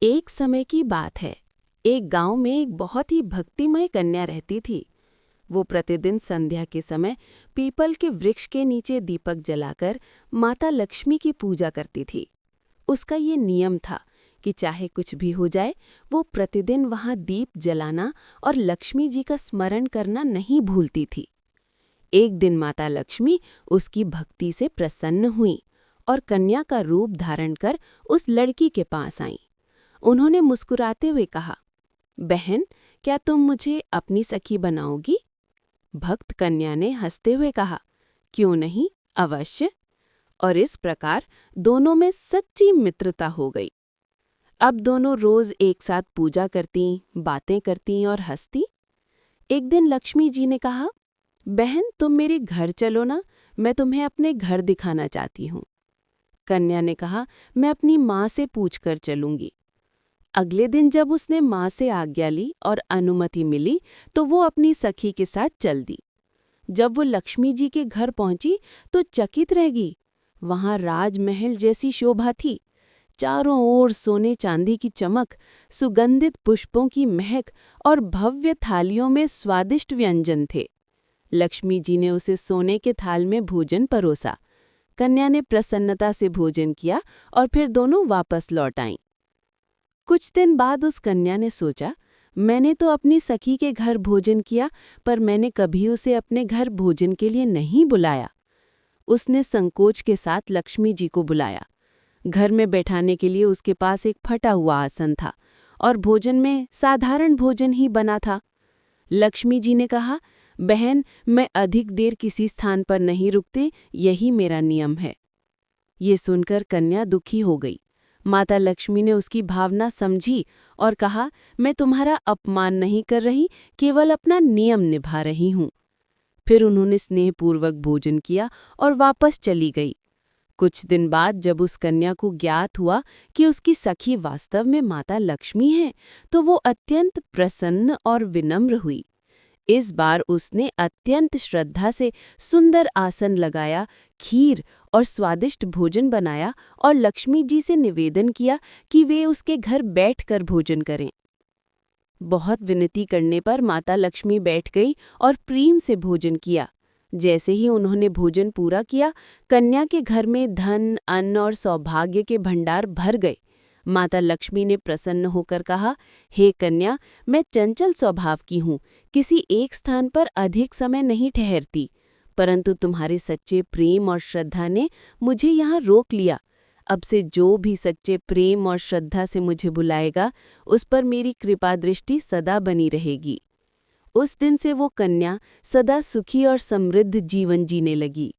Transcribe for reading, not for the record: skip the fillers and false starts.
एक समय की बात है। एक गांव में एक बहुत ही भक्तिमय कन्या रहती थी। वो प्रतिदिन संध्या के समय पीपल के वृक्ष के नीचे दीपक जलाकर माता लक्ष्मी की पूजा करती थी। उसका ये नियम था कि चाहे कुछ भी हो जाए, वो प्रतिदिन वहां दीप जलाना और लक्ष्मी जी का स्मरण करना नहीं भूलती थी। एक दिन माता लक्ष्मी उसकी भक्ति से प्रसन्न हुई और कन्या का रूप धारण कर उस लड़की के पास आईं। उन्होंने मुस्कुराते हुए कहा, बहन, क्या तुम मुझे अपनी सखी बनाओगी? भक्त कन्या ने हंसते हुए कहा, क्यों नहीं, अवश्य। और इस प्रकार दोनों में सच्ची मित्रता हो गई। अब दोनों रोज एक साथ पूजा करती, बातें करती और हंसती। एक दिन लक्ष्मी जी ने कहा, बहन, तुम मेरे घर चलो ना, मैं तुम्हें अपने घर दिखाना चाहती हूँ। कन्या ने कहा, मैं अपनी माँ से पूछकर चलूंगी। अगले दिन जब उसने माँ से आज्ञा ली और अनुमति मिली तो वो अपनी सखी के साथ चल दी। जब वो लक्ष्मी जी के घर पहुंची तो चकित रह गई। वहां राजमहल जैसी शोभा थी। चारों ओर सोने चांदी की चमक, सुगंधित पुष्पों की महक और भव्य थालियों में स्वादिष्ट व्यंजन थे। लक्ष्मी जी ने उसे सोने के थाल में भोजन परोसा। कन्या ने प्रसन्नता से भोजन किया और फिर दोनों वापस लौट आईं। कुछ दिन बाद उस कन्या ने सोचा, मैंने तो अपनी सखी के घर भोजन किया, पर मैंने कभी उसे अपने घर भोजन के लिए नहीं बुलाया। उसने संकोच के साथ लक्ष्मी जी को बुलाया। घर में बैठाने के लिए उसके पास एक फटा हुआ आसन था और भोजन में साधारण भोजन ही बना था। लक्ष्मी जी ने कहा, बहन, मैं अधिक देर किसी स्थान पर नहीं रुकती, यही मेरा नियम है। ये सुनकर कन्या दुखी हो गई। माता लक्ष्मी ने उसकी भावना समझी और कहा, मैं तुम्हारा अपमान नहीं कर रही, केवल अपना नियम निभा रही हूँ। फिर उन्होंने स्नेहपूर्वक भोजन किया और वापस चली गई। कुछ दिन बाद जब उस कन्या को ज्ञात हुआ कि उसकी सखी वास्तव में माता लक्ष्मी है, तो वो अत्यंत प्रसन्न और विनम्र हुई। इस बार उसने अत्यंत श्रद्धा से सुंदर आसन लगाया, खीर और स्वादिष्ट भोजन बनाया और लक्ष्मी जी से निवेदन किया कि वे उसके घर बैठकर भोजन करें। बहुत विनती करने पर माता लक्ष्मी बैठ गई और प्रेम से भोजन किया। जैसे ही उन्होंने भोजन पूरा किया, कन्या के घर में धन, अन्न और सौभाग्य के भंडार भर गए। माता लक्ष्मी ने प्रसन्न होकर कहा, हे कन्या, मैं चंचल स्वभाव की हूँ, किसी एक स्थान पर अधिक समय नहीं ठहरती, परंतु तुम्हारे सच्चे प्रेम और श्रद्धा ने मुझे यहाँ रोक लिया। अब से जो भी सच्चे प्रेम और श्रद्धा से मुझे बुलाएगा, उस पर मेरी कृपा दृष्टि सदा बनी रहेगी। उस दिन से वो कन्या सदा सुखी और समृद्ध जीवन जीने लगी।